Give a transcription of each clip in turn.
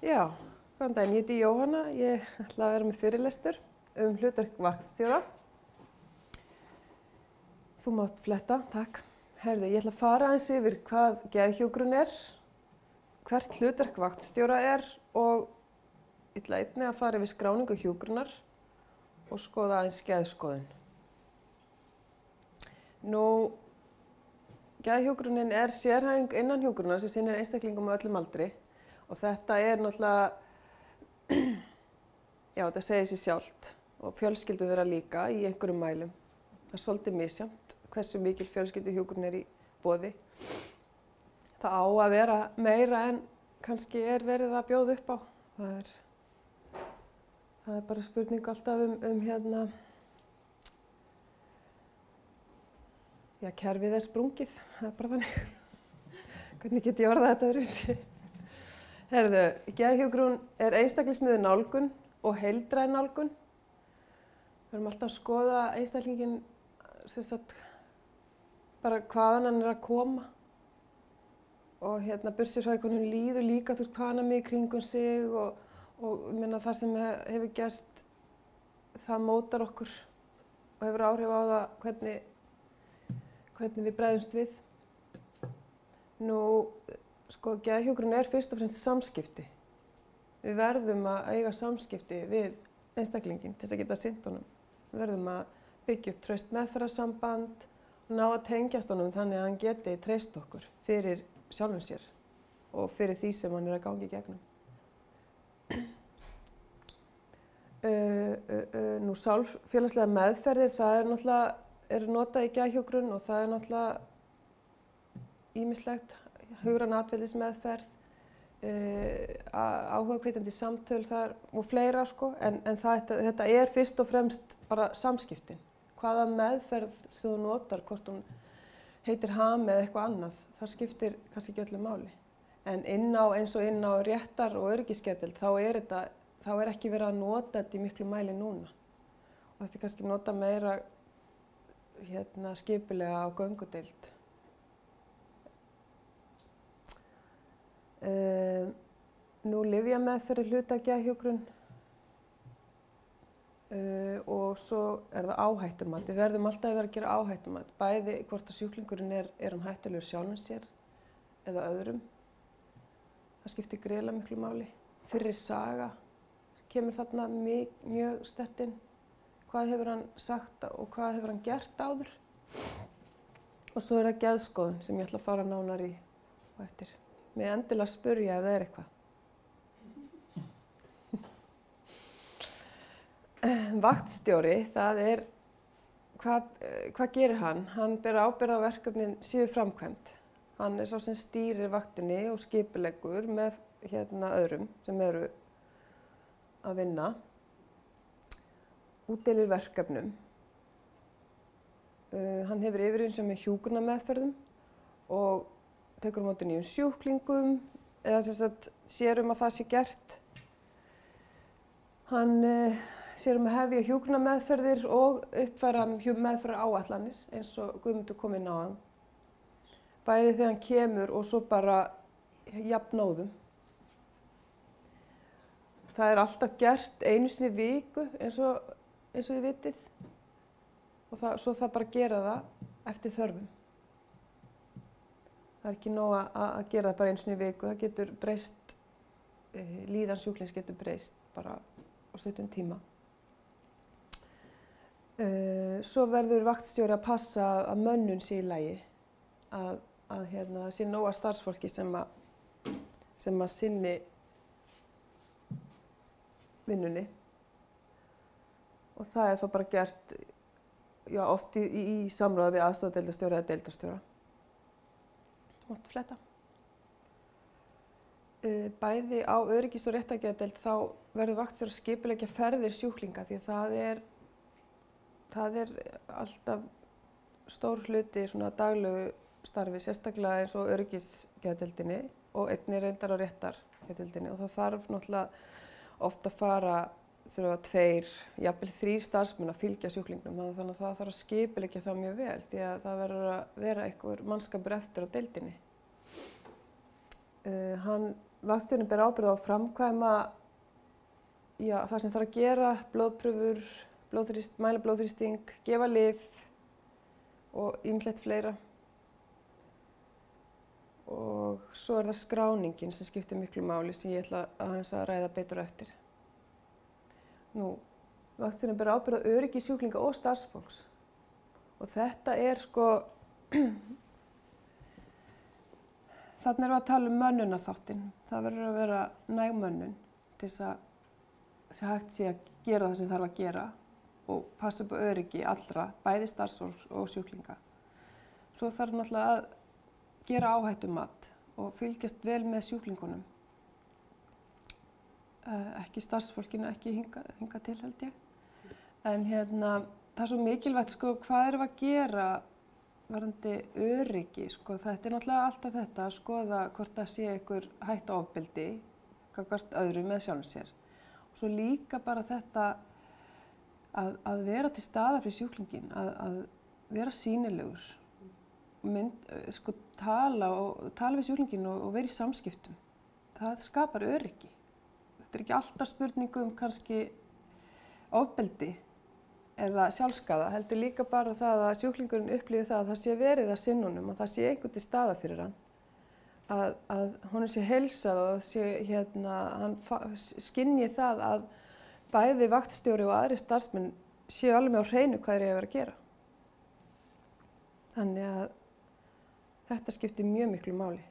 Já, góðan daginn, ég heiti Jóhanna, ég ætla að vera með fyrirlestur hlutverk vaktstjóra. Þú mátt fletta, takk. Herðu, ég ætla að fara aðeins yfir hvað geðhjúkrun hvert hlutverk vaktstjóra og ég ætla einnig að fara yfir skráningu hjúkrunar og skoða aðeins geðskoðun. Geðhjúkrunin sérhæfing innan hjúkrunar sem sinnir einstaklingum á öllum aldri. Og þetta náttúrulega, já þetta segir sig sjálft og fjölskyldur vera líka í einhverjum mælum. Það svolítið misjafnt hversu mikil fjölskylduhjúkrun í boði. Það á að vera meira en kannski verið að bjóða upp á. Það bara spurning alltaf já kerfið sprungið, það bara þannig. Hvernig get ég orðað þetta öðruvísi? Herðu, geðhjúkrun einstaklingsmiðuð nálgun og heildræn nálgun. Við erum alltaf að skoða einstaklinginn, bara hvaðan hann að koma. Og burtséð frá hvernig líður líka, þú veist, hvað hann er með í kringum sig og það sem hefur gerst, það mótar okkur og hefur áhrif á það hvernig við bregðumst við. Geðhjúkrun fyrst og fremst samskipti. Við verðum að eiga samskipti við einstaklinginn til þess að geta sinnt honum. Við verðum að byggja upp traust meðferðarsamband og ná að tengjast honum þannig að hann geti treyst okkur fyrir sjálfum sér og fyrir því sem hann að ganga í gegnum. Sálfélagslega meðferðir, það náttúrulega notað í geðhjúkrun og það náttúrulega ýmislegt. Hugræn atferlismeðferð, áhugahvetjandi samtöl þar og fleira en þetta fyrst og fremst bara samskiptin. Hvaða meðferð sem þú notar, hvort hún heitir HAM eða eitthvað annað, það skiptir kannski ekki öllu máli. En eins og inn á réttar- og öryggisgeðdeild þá ekki verið að nota þetta í miklu mæli núna. Og þetta kannski nota meira skipulega á göngudeild. Lyfjameðferð hluta geðhjúkrun og svo það áhættumat. Við verðum alltaf að vera að gera áhættumat, bæði hvort að sjúklingurinn hann hættulegur sjálfum sér eða öðrum. Það skiptir gríðarlega miklu máli. Fyrri saga kemur þarna mjög sterkt inn. Hvað hefur hann sagt og hvað hefur hann gert áður? Og svo það geðskoðun sem ég ætla að fara nánar í á eftir. Mér endilega spyrja ef það eitthvað. Vaktstjóri, það hvað gerir hann? Hann ber ábyrgð á verkefnin séu framkvæmd. Hann sá sem stýrir vaktinni og skipuleggur með öðrum sem eru að vinna. Útdeilir verkefnum. Hann hefur yfirumsjón með hjúkrunarmeðferðum og tekur á móti nýjum sjúklingum eða sér að það sé gert. Hann sér að hefja hjúkrunarmeðferðir og uppfæra meðferðaráætlanir eins og Guðmundur kom inn á hann. Bæði þegar hann kemur og svo bara jafnóðum. Það alltaf gert einu sinni í viku eins og þið vitið og svo það bara að gera það eftir þörfum. Það ekki nóg að gera það bara einu sinni í viku, það getur breyst, líðan sjúklings getur breyst bara á stuttum tíma. Svo verður vaktstjóri að passa að mönnun sé í lagi, að sé nóg að starfsfólki sem að sinni vinnunni. Og það þá bara gert oft í samráði við aðstoðardeildarstjóra eða deildarstjóra. Mátt fletta. Bæði á öryggis- og réttargeðdeild þá verður vaktstjóri að skipuleggja ferðir sjúklinga því það alltaf stór hluti daglegu starfi, sérstaklega eins og öryggisgeðdeildinni og einnig reyndar á réttargeðdeildinni og það þarf náttúrulega oft að þurfa 2, jafnvel 3 starfsmenn að fylgja sjúklingnum þannig að það þarf að skipuleggja það mjög vel því að það verður að vera einhver mannskapur eftir á deildinni. Hann vaktstjórinn ber ábyrgð á að framkvæma það sem þarf að gera, blóðprufur, mæla blóðþrýsting, gefa lyf og ýmislegt fleira. Og svo það skráningin sem skiptir miklu máli sem ég ætla aðeins að ræða betur eftir. Vaktstjórinn ber ábyrgð á öryggi sjúklinga og starfsfólks. Og þetta sko, þarna erum við að tala um mönnunarþáttinn. Það verður að vera næg mönnun til þess að hægt sé að gera það sem þarf að gera og passa upp á öryggi allra, bæði starfsfólks og sjúklinga. Svo þarf náttúrulega að gera áhættumat og fylgjast vel með sjúklingunum. Ekki starfsfólkinu, ekki hinga til held ég. En það er svo mikilvægt sko, hvað erum við að gera varðandi öryggi. Sko, þetta náttúrulega alltaf þetta að skoða hvort það sé einhver hætta ofbeldi, gagnvart öðrum eða sjálfum sér. Og svo líka bara þetta að vera til staðar fyrir sjúklingin, að vera sýnilegur. Sko, tala við sjúklingin og vera í samskiptum. Það skapar öryggi. Þetta ekki alltaf spurningu kannski ofbeldi eða sjálfskaða, heldur líka bara það að sjúklingurinn upplifi það að það sé verið að sinnunum, að það sé einhvern til staðar fyrir hann, að honum sé heilsað og hann skynji það að bæði vaktstjóri og aðri starfsmenn séu alveg á hreinu hvað þeir eiga að vera að gera. Þannig að þetta skiptir mjög miklu máli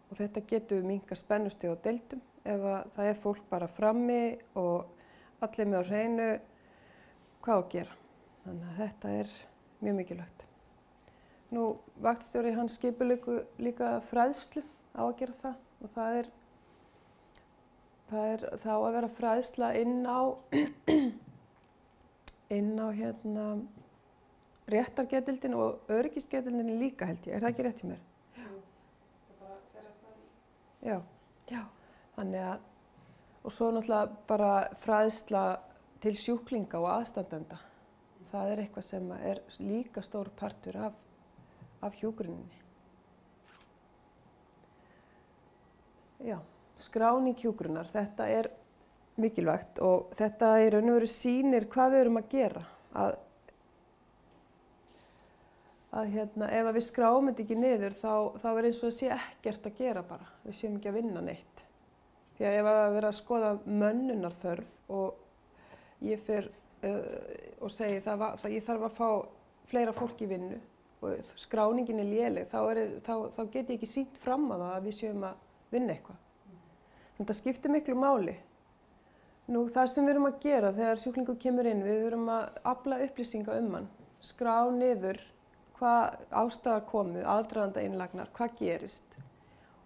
og þetta getur minnkað spennustig á deildum ef það er fólk bara frammi og allir með á hreinu hvað að gera. Þannig að þetta er mjög mikilvægt. Vaktstjóri hann skipuleggur líka fræðslu á að gera það og það er þá að vera fræðsla inn á réttargeðdeildin og öryggisgeðdeildin líka held ég. Er það ekki rétt hjá mér? Jú, það bara fer að staða. Já. Þannig að, og svo náttúrulega bara fræðsla til sjúklinga og aðstandenda. Það er eitthvað sem er líka stór partur af hjúkruninni. Já, skráning hjúkrunar, þetta er mikilvægt og þetta í raun og veru sýnir hvað við erum að gera. Ef við skráum þetta ekki niður þá er eins og það sé ekkert að gera bara. Við séum ekki að vinna neitt. Því að ef að vera að skoða mönnunarþörf og ég fer og segi að ég þarf að fá fleira fólk í vinnu og skráningin er léleg, þá get ég ekki sýnt fram á það að við séum að vinna eitthvað. Þetta skiptir miklu máli. Það sem við erum að gera þegar sjúklingur kemur inn, við erum að afla upplýsinga hann, skrá niður hvað ástæða komu, aðdraganda innlagnar, hvað gerist.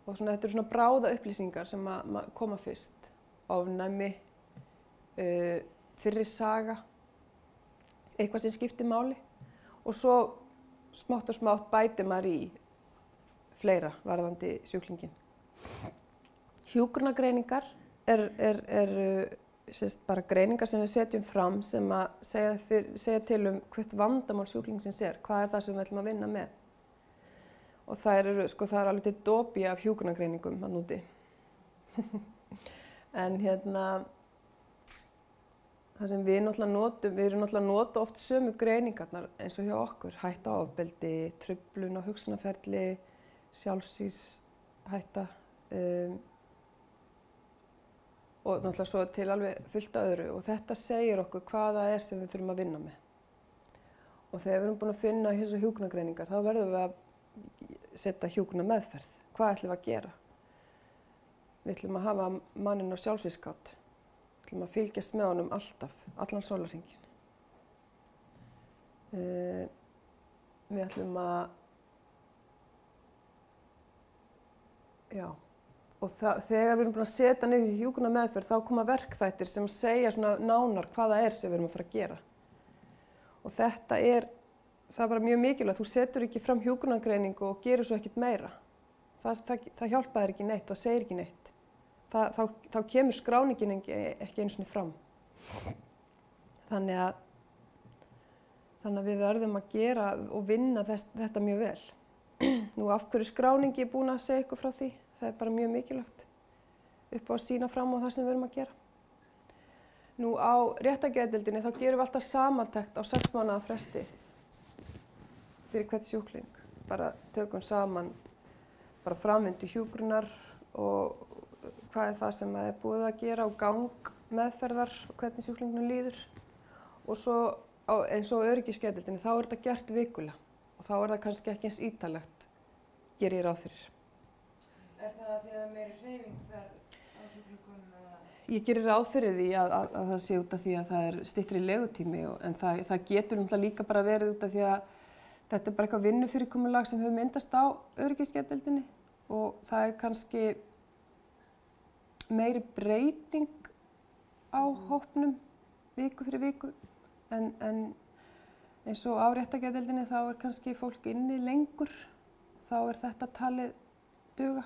Og þetta eru svona bráða upplýsingar sem að koma fyrst. Ofnæmi, fyrri saga, eitthvað sem skiptir máli. Og svo smátt og smátt bætir maður í fleira varðandi sjúklingin. Hjúkrunargreiningar eru bara greiningar sem við setjum fram sem að segja til hvert vandamál sjúklingsins hvað það sem við ætlum að vinna með. Og það er alveg til dópi af hjúkrunargreiningum þarna úti. En það sem við náttúrulega notum, við erum náttúrulega að nota oft sömu greiningarnar eins og hjá okkur, hætta á ofbeldi, truflun á hugsunarferli, sjálfsvíshætta og náttúrulega svo til alveg fullt öðru og þetta segir okkur hvað það sem við þurfum að vinna með. Og þegar við erum búin að finna þessu hjúkrunargreiningar þá verðum við að setja hjúkrunarmeðferð. Hvað ætlum við að gera? Við ætlum að hafa manninn á sjálfsvíðskátt. Við ætlum að fylgjast með honum alltaf, allan sólarhringinn. Við ætlum að, og þegar við erum búin að setja niður hjúkrunarmeðferð þá koma verkþættir sem segja svona nánar hvað það sem við erum að fara að gera. Og það er bara mjög mikilvægt. Þú setur ekki fram hjúkrunargreiningu og gerir svo ekkert meira. Það hjálpa þér ekki neitt, það segir ekki neitt. Þá kemur skráningin ekki einu sinni fram. Þannig að við verðum að gera og vinna þetta mjög vel. Af hverju skráningi er búin að segja ykkur frá því? Það er bara mjög mikilvægt. upp á að sýna fram á það sem við erum að gera. Nú á réttargeðdeildinni þá gerum við alltaf samantekt á 6 mánaða fresti fyrir hvert sjúkling. Bara tökum saman bara framvindu hjúkrunar og hvað er það sem er búið að gera og gang meðferðar og hvernig sjúklingunum líður. Og svo eins og öryggisgeðdeildinni þá er þetta gert vikulega og þá er það kannski ekki eins ítarlegt, gerir ég ráð fyrir. Er það því að meiri hreyfing fer á sjúklingum eða? Ég gerir ráð fyrir því að það sé út af því að það er styttri legutími en það getur náttúrulega líka bara verið út af því að þetta er bara eitthvað vinnufyrirkomulag sem hefur myndast á öryggisgeðdeildinni og það er kannski meiri breyting á hópnum viku fyrir viku en eins og á réttargeðdeildinni þá er kannski fólk inni lengur, þá er þetta talið duga.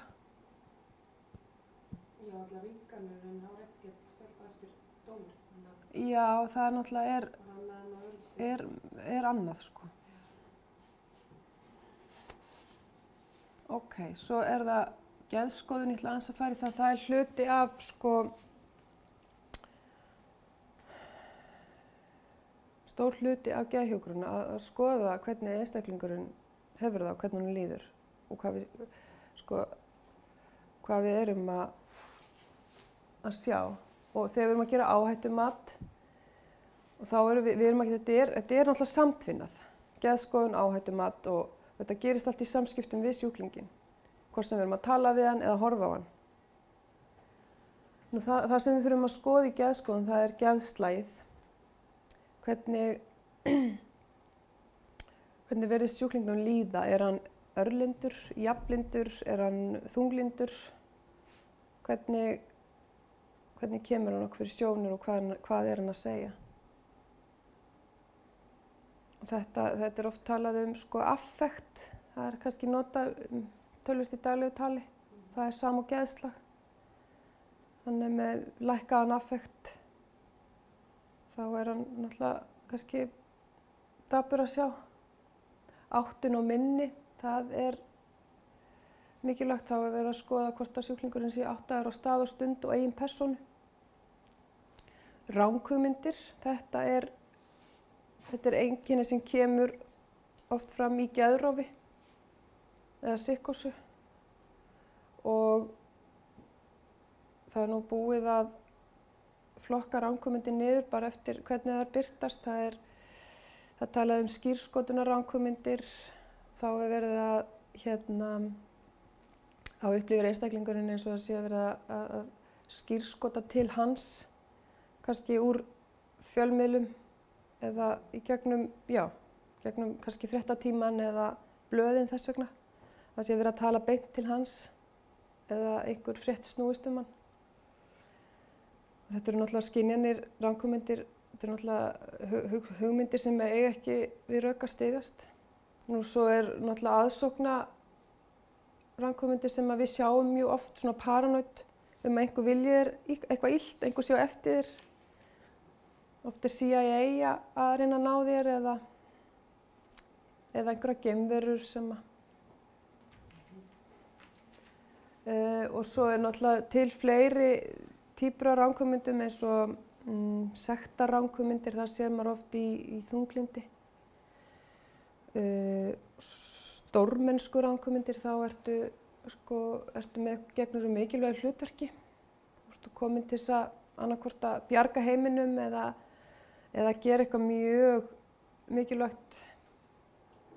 Já, allar vinganir en á réttargeðdeild fer bara eftir dómur. Já, það náttúrulega er annað sko. Ok, svo er það geðskoðun, ég ætla aðeins að fara í það er hluti af sko stór hluti af geðhjúkrun að skoða hvernig einstaklingurinn hefur það og hvernig hann líður og hvað við erum að sjá. Og þegar við erum að gera áhættumat og þá erum við erum ekki, þetta er náttúrulega samtvinnað, geðskoðun, áhættumat og þetta gerist allt í samskiptum við sjúklinginn, hvort sem við erum að tala við hann eða horfa á hann. Nú, það sem við þurfum að skoða í geðskoðun, það er geðslagið. Hvernig verðist sjúklingnum líða? Er hann örlyndur, jafnlyndur, er hann þunglyndur? Hvernig kemur hann okkur fyrir sjónir og hvað er hann að segja? Og þetta er oft talað sko affekt, það er kannski notað tölvist í daglegu tali, það er sam- og geðslag. Hann er með lækkaðan affekt. Þá er hann náttúrulega kannski dapur að sjá. Áttun og minni, það er mikilvægt. Þá er verið að skoða hvort að sjúklingurinn sé áttaður á stað og stund og eigin persónu. Ranghugmyndir, þetta er einkenni sem kemur oft fram í geðrofi eða psykósu og það er nú búið að flokka ranghugmyndir niður bara eftir hvernig það birtast. Það talað skírskotunar ranghugmyndir, þá er verið að þá upplifir einstaklingurinn eins og það sé að verið að skírskota til hans, kannski úr fjölmiðlum eða í gegnum kannski fréttatíman eða blöðin þess vegna. Það sé verið að tala beint til hans eða einhver frétt snúist hann. Þetta eru náttúrulega skynjanir, ranghugmyndir, þetta eru náttúrulega hugmyndir sem eiga ekki við rök að styðjast. Nú svo er náttúrulega aðsókna ranghugmyndir sem við sjáum mjög oft, svona paranoid, að einhver vilji þér eitthvað illt, einhver sjá eftir þér. Oft er CIA að reyna að ná þér eða einhverja geimverur sem og svo er náttúrulega til fleiri týpur af ranghugmyndum eins og sektarranghugmyndir, það sér maður oft í þunglyndi. Stórmennsku ranghugmyndir, þá ertu með gegnur mikilvægu hlutverki. Þú ertu komin til þess að annaðhvort að bjarga heiminum eða gera eitthvað mjög mikilvægt,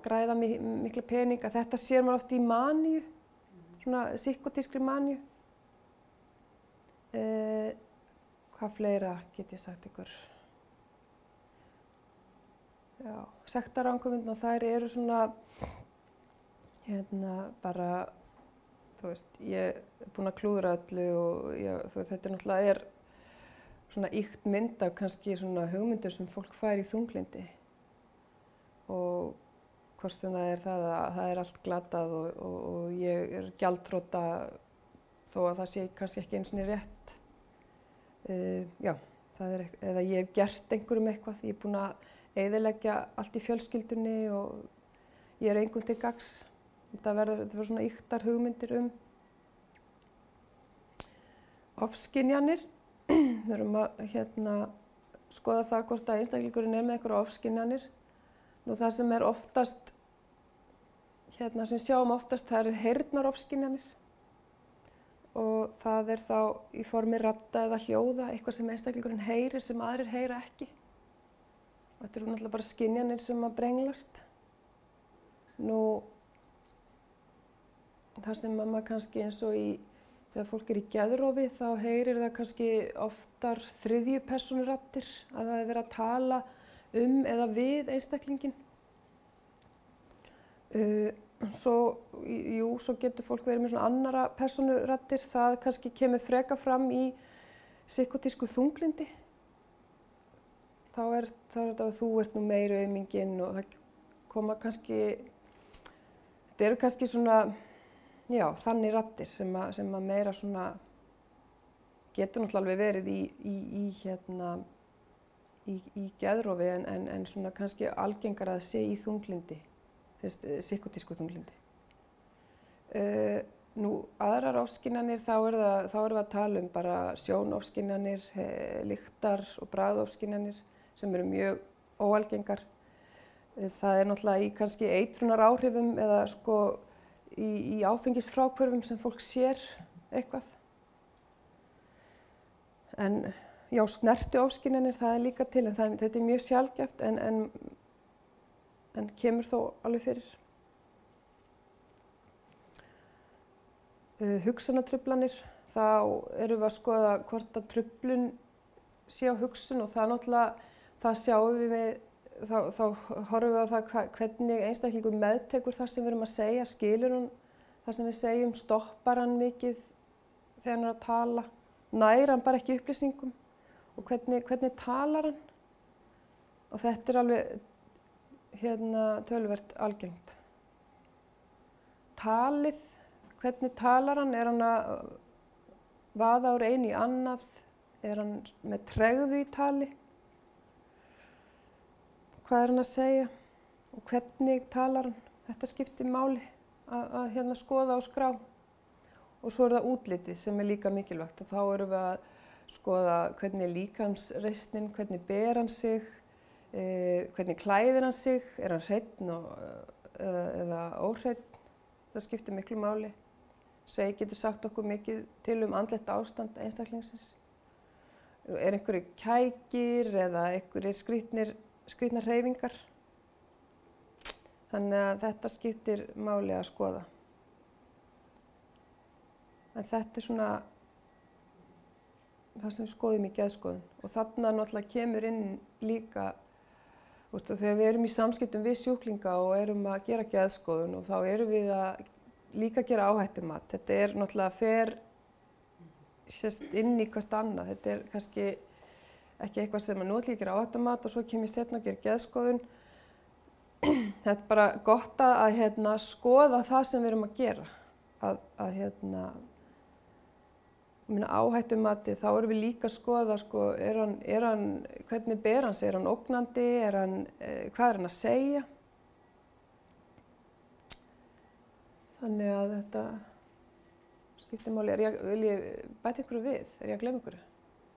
græða mikla peninga. Þetta sér maður oft í maníu, svona psykotískri maníu. Hvað fleira get ég sagt ykkur? Já, sektarranghugmyndirnar, þær eru svona, bara, þú veist, ég er búin að klúðra öllu og þetta náttúrulega er svona ýkt mynd af kannski svona hugmyndir sem fólk fær í þunglyndi. Og hvort sem það er það að það er allt glatað og ég er gjaldþrota þó að það sé kannski ekki einu sinni rétt. Já, eða ég hef gert einhverjum eitthvað, ég er búin að eyðileggja allt í fjölskyldunni og ég er engum til gagns. Þetta verður svona ýktar hugmyndir ofskynjanir. Við erum að skoða það hvort að einstaklingurinn er með einhverja ofskynjanir. Nú það sem er oftast, sem við sjáum oftast, það eru heyrnarofskynjanir. Og það er þá í formi radda eða hljóða, eitthvað sem einstaklingurinn heyrir sem aðrir heyra ekki. Þetta eru náttúrulega bara skynjanir sem að brenglast. Nú, það sem maður kannski eins og þegar fólk er í geðrofi þá heyrir það kannski oftar þriðju persónu raddir, að það er verið að tala eða við einstaklinginn. Svo getur fólk verið með svona annara persónu raddir, það kannski kemur freka fram í psykotísku þunglyndi. Þá er þetta að þú ert nú meiri auminginn og það koma kannski, þetta eru kannski svona, þannig raddir sem að meira svona, getur náttúrulega alveg verið í geðrofi en svona kannski algengar að sé í þunglyndi, psykotísku þunglyndi. Nú aðrar ofskynjanir, þá erum við að tala bara sjónofskynjanir, lyktar og bragðofskynjanir sem eru mjög óalgengar. Það er náttúrulega í kannski eitrunaráhrifum eða í áfengisfráhvörfum sem fólk sér eitthvað. En snertiofskynjanir, það er líka til, en þetta er mjög sjaldgæft en kemur þó alveg fyrir. Hugsunartruflanir, þá erum við að skoða hvort að truflun sé á hugsun og það náttúrulega, það sjáum við þá horfum við á það hvernig einstaklingur meðtekur það sem við erum að segja, skilur hann það sem við segjum, stoppar hann mikið þegar hann er að tala, nær hann bara ekki upplýsingum og hvernig talar hann. Og þetta er alveg töluvert algengt. Talið, hvernig talar hann, er hann að vaða úr einu í annað, er hann með tregðu í tali? Hvað er hann að segja og hvernig talar hann? Þetta skiptir máli að skoða og skrá. Og svo er það útlitið sem er líka mikilvægt og þá erum við að skoða hvernig er líkamsreisnin, hvernig ber hann sig, hvernig klæðir hann sig, er hann hreinn eða óhreinn. Það skiptir miklu máli. Getur sagt okkur mikið til andlegt ástand einstaklingsins. Er einhverju kækir eða einhverju skrýtnar hreyfingar. Þannig að þetta skiptir máli að skoða. En þetta er svona það sem við skoðum í geðskoðun. Og þarna náttúrulega kemur inn líka, þegar við erum í samskiptum við sjúklinga og erum að gera geðskoðun og þá erum við að líka gera áhættumat. Þetta er náttúrulega fer inn í hvert annað. Þetta er kannski ekki eitthvað sem nú ætlum ég að gera áhættumat og svo kem ég seinna að gera geðskoðun. Þetta er bara gott að skoða það sem við erum að gera. Áhættumati, þá erum við líka að skoða, hvernig ber hann sig? Er hann ógnandi? Hvað er hann að segja? Þannig að þetta skiptir máli. Vil ég bæta einhverju við? Er ég að gleyma einhverju?